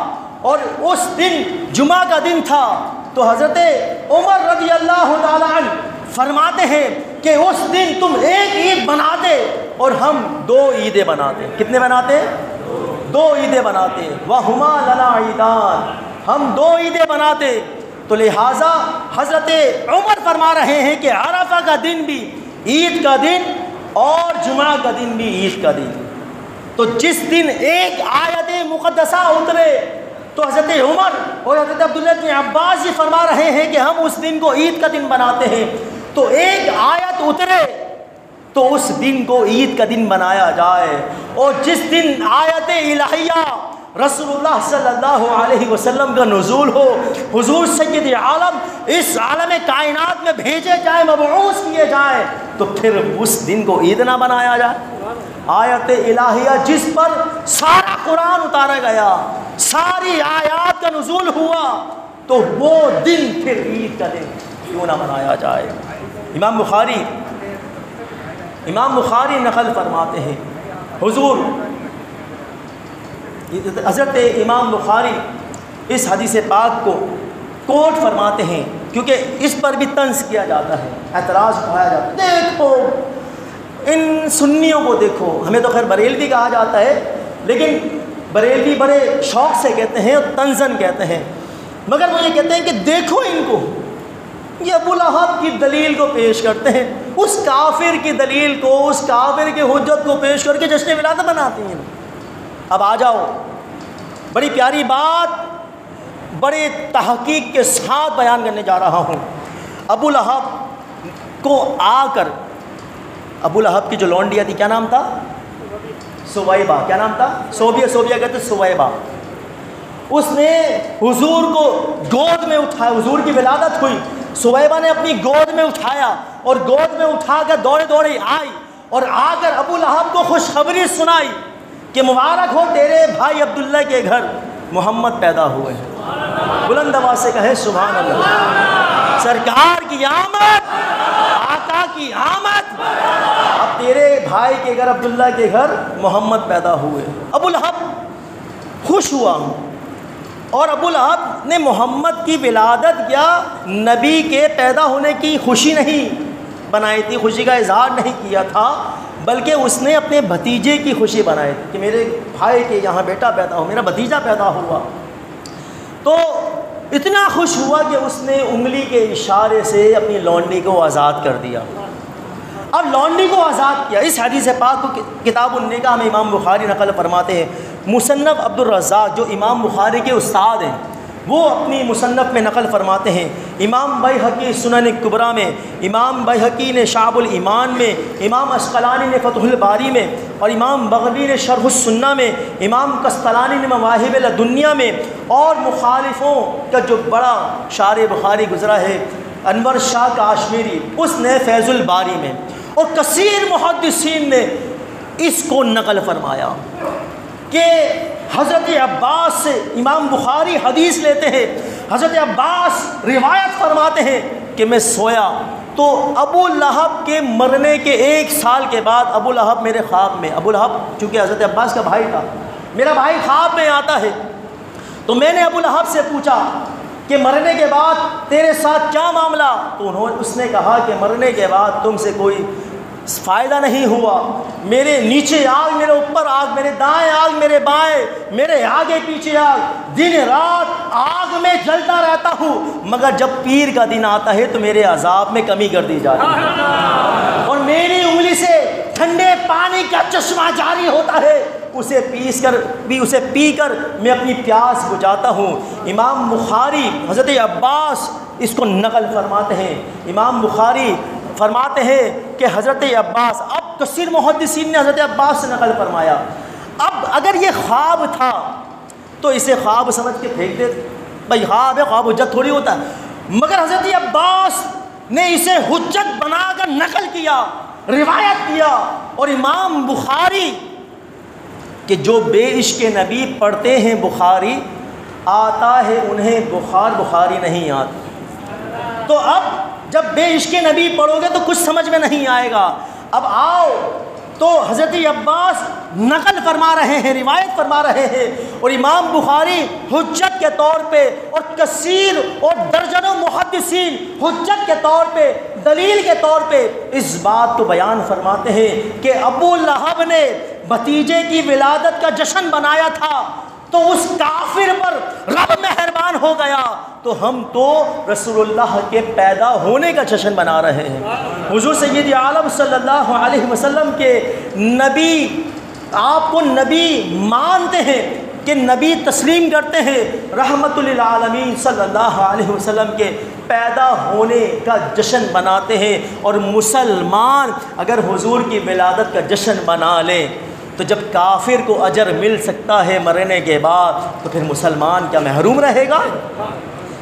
[SPEAKER 1] اور اس دن جمعہ کا دن تھا۔ تو حضرت عمر رضی اللہ تعالیٰ عنہ فرماتے ہیں کہ اس دن تم ایک عید بناتے اور ہم دو عیدیں بناتے۔ کتنے بناتے؟ دو عیدیں بناتے۔ وہما لنا عیدان، ہم دو عیدیں بناتے۔ تو لہٰذا حضرت عمر فرما رہے ہیں کہ عرفہ کا دن بھی عید کا دن اور جمعہ کا دن بھی عید کا دن۔ تو جس دن ایک آیت مقدسہ اترے تو حضرت عمر اور حضرت عبداللہ بن عباس یہ فرما رہے ہیں کہ ہم اس دن کو عید کا دن بناتے ہیں۔ تو ایک آیت اترے تو اس دن کو عید کا دن بنایا جائے، اور جس دن آیت الہیہ رسول اللہ صلی اللہ علیہ وسلم کا نزول ہو، حضور سید عالم اس عالم کائنات میں بھیجے جائیں، مبعوث کیے جائیں، تو پھر اس دن کو عید نہ بنایا جائے؟ آیت الہیہ جس پر سارا قرآن اتارا گیا، ساری آیات کا نزول ہوا، تو وہ دن پھر عید کا دن کیوں نہ بنایا جائے؟ امام بخاری نقل فرماتے ہیں، حضرت امام بخاری اس حدیث پاک کو کوٹ فرماتے ہیں، کیونکہ اس پر بھی طنز کیا جاتا ہے، اعتراض اٹھایا جاتا ہے، دیکھو ان سنیوں کو دیکھو، ہمیں تو خیر بریلوی کہا جاتا ہے، لیکن بریلوی بڑے شوق سے کہتے ہیں اور طنزاً کہتے ہیں، مگر وہ یہ کہتے ہیں کہ دیکھو ان کو، یہ ابو لہب کی دلیل کو پیش کرتے ہیں، اس کافر کی دلیل کو، اس کافر کی حجت کو پیش کر کے جشن ولادت بناتے ہیں۔ اب آ جاؤ، بڑی پیاری بات بڑے تحقیق کے ساتھ بیان کرنے جا رہا ہوں۔ ابو لہب کو آ کر، ابو لہب کی جو لونڈیا تھی، کیا نام تھا؟ سویبہ۔ کیا نام تھا؟ صوبیہ کہتے سویبہ۔ اس نے حضور کو گود میں اٹھایا، حضور کی ولادت ہوئی، سویبہ نے اپنی گود میں اٹھایا اور گود میں اٹھا کر دوڑے دوڑے آئی اور آ کر ابو لہب کو خوشخبری سنائی کہ مبارک ہو تیرے بھائی عبداللہ کے گھر محمد پیدا ہوئے ہیں۔ بلند آواز سے کہیں سبحان اللہ۔ سرکار کی آمد، آقا کی آمد، اب تیرے بھائی کے گھر عبداللہ کے گھر محمد پیدا ہوئے۔ ابو لہب خوش ہوا، اور ابو لہب نے محمد کی ولادت یا نبی کے پیدا ہونے کی خوشی نہیں بنائی تھی، خوشی کا اظہار نہیں کیا تھا، بلکہ اس نے اپنے بھتیجے کی خوشی بنائی تھی کہ میرے بھائی کے یہاں بیٹا پیدا ہو، میرا بھتیجا پیدا ہوا۔ تو اتنا خوش ہوا کہ اس نے انگلی کے اشارے سے اپنی لونڈی کو آزاد کر دیا۔ اب لونڈی کو آزاد کیا۔ اس حدیث پاک کو کتاب النکاح میں امام بخاری نقل فرماتے ہیں، مصنف عبد الرزاق جو امام بخاری کے استاد ہیں، وہ اپنی مصنف میں نقل فرماتے ہیں. امام بیہقی سنن کبریٰ میں، امام بیہقی نے شعب الایمان میں، امام عسقلانی نے فتح الباری میں، اور امام بغوی نے شرح السنہ میں، امام قسطلانی نے مواہب لدنیہ میں، اور مخالفوں کا جو بڑا شارح بخاری گزرا ہے انور شاہ کاشمیری، اس نے فیض الباری میں، اور کثیر محدثین نے اس کو نقل فرمایا کہ حضرت عباس سے امام بخاری حدیث لیتے ہیں. حضرت عباس روایت فرماتے ہیں کہ میں سویا تو ابو لہب کے مرنے کے 1 سال کے بعد ابو لہب میرے خواب میں، ابو لہب چونکہ حضرت عباس کا بھائی تھا، میرا بھائی خواب میں آتا ہے. تو میں نے ابو لہب سے پوچھا کہ مرنے کے بعد تیرے ساتھ کیا معاملہ؟ تو اس نے کہا کہ مرنے کے بعد تم سے کوئی فائدہ نہیں ہوا. میرے نیچے آگ، میرے اوپر آگ، میرے دائیں آگ، میرے بائیں، میرے آگے پیچھے آگ، دن رات آگ میں جلتا رہتا ہوں، مگر جب پیر کا دن آتا ہے تو میرے عذاب میں کمی کر دی جاتی ہے، اور میری انگلی سے ٹھنڈے پانی کا چشمہ جاری ہوتا ہے، اسے پی کر میں اپنی پیاس بجھاتا ہوں. امام بخاری حضرت عباس اس کو نقل فرماتے ہیں. امام بخاری فرماتے ہیں کہ حضرت عباس، اب کثیر محدثین نے حضرت عباس سے نقل فرمایا. اب اگر یہ خواب تھا تو اسے خواب سمجھ کے پھینک دے، بھائی خواب ہے، خواب حجت تھوڑی ہوتا ہے، مگر حضرت عباس نے اسے حجت بنا کر نقل کیا، روایت کیا. اور امام بخاری کہ جو بے عشق نبی پڑھتے ہیں بخاری، آتا ہے انہیں بخاری نہیں آتا. تو اب جب بے عشق نبی پڑھو گے تو کچھ سمجھ میں نہیں آئے گا. اب آؤ تو حضرت عباس نقل فرما رہے ہیں، روایت فرما رہے ہیں، اور امام بخاری حجت کے طور پہ، اور کثیر اور درجنوں محدثین حجت کے طور پہ، دلیل کے طور پہ اس بات کو بیان فرماتے ہیں کہ ابو لہب نے بھتیجے کی ولادت کا جشن بنایا تھا تو اس کافر پر رب مہربان ہو گیا، تو ہم تو رسول اللہ کے پیدا ہونے کا جشن بنا رہے ہیں. حضور سید عالم صلی اللہ علیہ وسلم کے نبی، آپ کو نبی مانتے ہیں کہ نبی تسلیم کرتے ہیں، رحمت للعالمین صلی اللہ علیہ وسلم کے پیدا ہونے کا جشن مناتے ہیں. اور مسلمان اگر حضور کی ولادت کا جشن منا لیں تو جب کافر کو اجر مل سکتا ہے مرنے کے بعد، تو پھر مسلمان کیا محروم رہے گا؟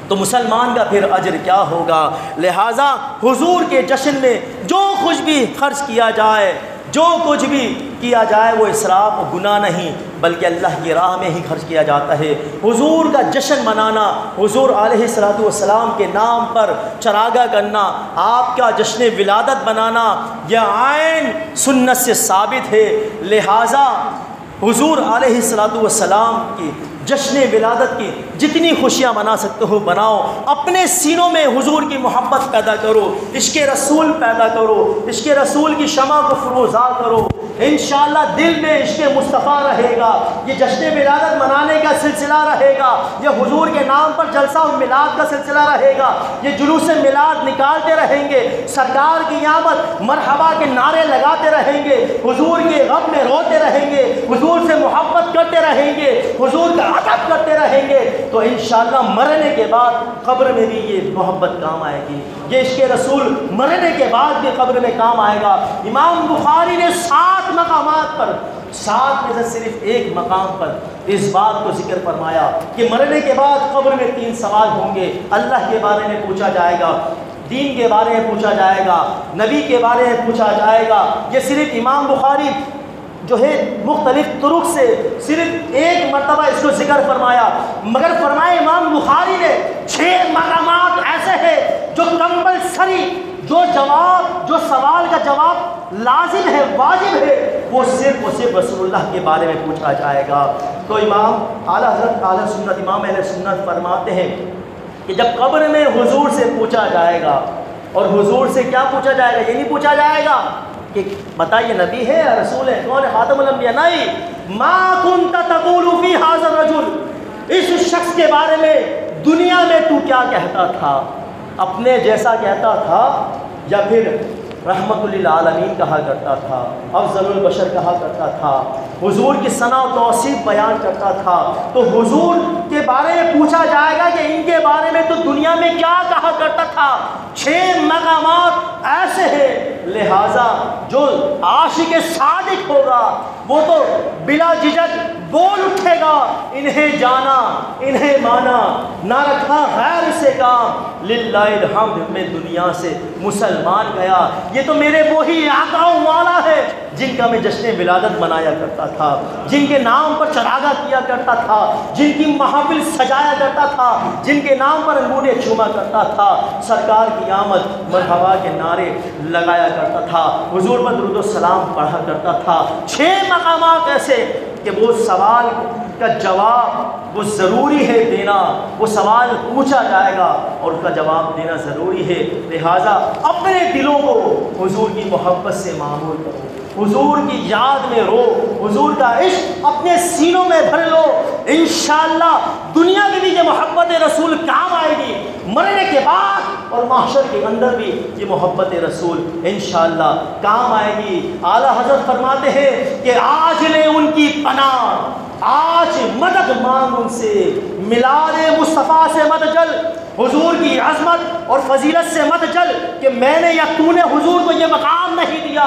[SPEAKER 1] تو مسلمان کا پھر اجر کیا ہوگا؟ لہٰذا حضور کے جشن میں جو کچھ بھی خرچ کیا جائے، جو کچھ بھی کیا جائے، وہ اسراف و گناہ نہیں بلکہ اللہ کی راہ میں ہی خرچ کیا جاتا ہے. حضور کا جشن منانا، حضور علیہ الصلوۃ والسلام کے نام پر چراغاں کرنا، آپ کا جشن ولادت بنانا، یہ عین سنت سے ثابت ہے. لہٰذا حضور علیہ الصلوۃ والسلام کی جشن ولادت کی جتنی خوشیاں منا سکتے ہو مناؤ. اپنے سینوں میں حضور کی محبت پیدا کرو، عشق رسول پیدا کرو، عشق رسول کی شمع کو فروزا کرو. انشاءاللہ دل میں عشق مصطفیٰ رہے گا. یہ جشن ولادت منانے کا سلسلہ رہے گا، یہ حضور کے نام پر جلسہ و میلاد کا سلسلہ رہے گا، یہ جلوس میلاد نکالتے رہیں گے، سرکار کی آمد مرحبا کے نعرے لگاتے رہیں گے، حضور کے غم میں روتے رہیں گے، حضور سے محبت کرتے رہیں گے، حضور کا ادب کرتے رہیں گے. تو انشاءاللہ مرنے کے بعد قبر میں بھی یہ محبت کام آئے گی، یہ عشق رسول مرنے کے بعد بھی قبر میں کام آئے گا. امام بخاری نے 7 مقامات پر، 7 میں سے صرف 1 مقام پر اس بات کو ذکر فرمایا کہ مرنے کے بعد قبر میں 3 سوال ہوں گے. اللہ کے بارے میں پوچھا جائے گا، دین کے بارے میں پوچھا جائے گا، نبی کے بارے میں پوچھا جائے گا. یہ صرف امام بخاری جو ہے مختلف طرق سے صرف 1 مرتبہ اس کو ذکر فرمایا، مگر فرمائے امام بخاری نے 6 مقامات ایسے ہیں جو کمپلسری، جو سوال کا جواب لازم ہے، واجب ہے، وہ صرف اور صرف رسول اللہ کے بارے میں پوچھا جائے گا. تو امام اعلیٰ حضرت اعلیٰ سنت امام اہل سنت فرماتے ہیں کہ جب قبر میں حضور سے پوچھا جائے گا، اور حضور سے کیا پوچھا جائے گا؟ یہ نہیں پوچھا جائے گا کہ بتائیے نبی ہے یا رسول ہے، کون ہے، خاتم الانبیاء؟ نہیں. ما کنت تقول فی ھذا الرجل، اس شخص کے بارے میں دنیا میں تو کیا کہتا تھا؟ اپنے جیسا کہتا تھا یا پھر رحمت للعالمین کہا کرتا تھا، افضل البشر کہا کرتا تھا، حضور کی ثنا و توصیف بیان کرتا تھا؟ تو حضور کے بارے میں پوچھا جائے گا کہ ان کے بارے میں تو دنیا میں کیا کہا کرتا تھا. 6 مقامات ایسے ہیں لہذا جو عاشق صادق ہوگا وہ تو بلا جھجک بول اٹھے گا انہیں جانا انہیں مانا نہ رکھا غیر سے کام للہ الحمد میں دنیا سے مسلمان گیا. یہ تو میرے وہی آقا و مولا ہے جن کا میں جشن ولادت منایا کرتا تھا, جن کے نام پر چراغاں کیا کرتا تھا, جن کی محافل سجایا کرتا تھا, جن کے نام پر انگوٹھے چوما کرتا تھا, سرکار کی آمد مرحبا کے نعرے لگایا کرتا تھا, حضور پر درود و سلام پڑھا کرتا تھا. 6 مقامات ایسے کہ وہ سوال کا جواب وہ ضروری ہے دینا, وہ سوال پوچھا جائے گا اور اس کا جواب دینا ضروری ہے. لہٰذا اپنے دلوں کو حضور کی محبت سے معمور کرو, حضور کی یاد میں رو, حضور کا عشق اپنے سینوں میں بھر لو. انشاءاللہ دنیا میں بھی یہ محبت رسول کام آئے گی, مرنے کے بعد اور محشر کے اندر بھی یہ محبت رسول انشاءاللہ کام آئے گی. اعلیٰ حضرت فرماتے ہیں کہ آج لے ان کی پناہ, آج مدد مانگ ان سے, میلاد مصطفیٰ سے مت جل, حضور کی عظمت اور فضیلت سے مت جل کہ میں نے یا تو نے حضور کو یہ مقام نہیں دیا,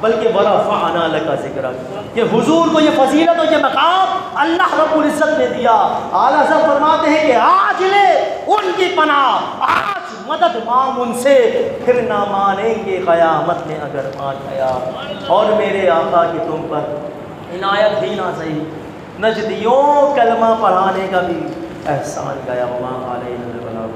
[SPEAKER 1] بلکہ ورفعنا لک ذکرک کہ حضور کو یہ فضیلت اور یہ مقام اللہ رب العزت نے دیا. اعلیٰ حضرت فرماتے ہیں کہ آج لے ان کی پناہ, آج مدد مانگ ان سے, پھر نہ مانیں گے قیامت میں اگر مان گیا. اور میرے آقا کی تم پر عنایت ہی نہ صحیح, نجدیوں کلمہ پڑھانے کا بھی احسان گیا. وما علینا البلاغ.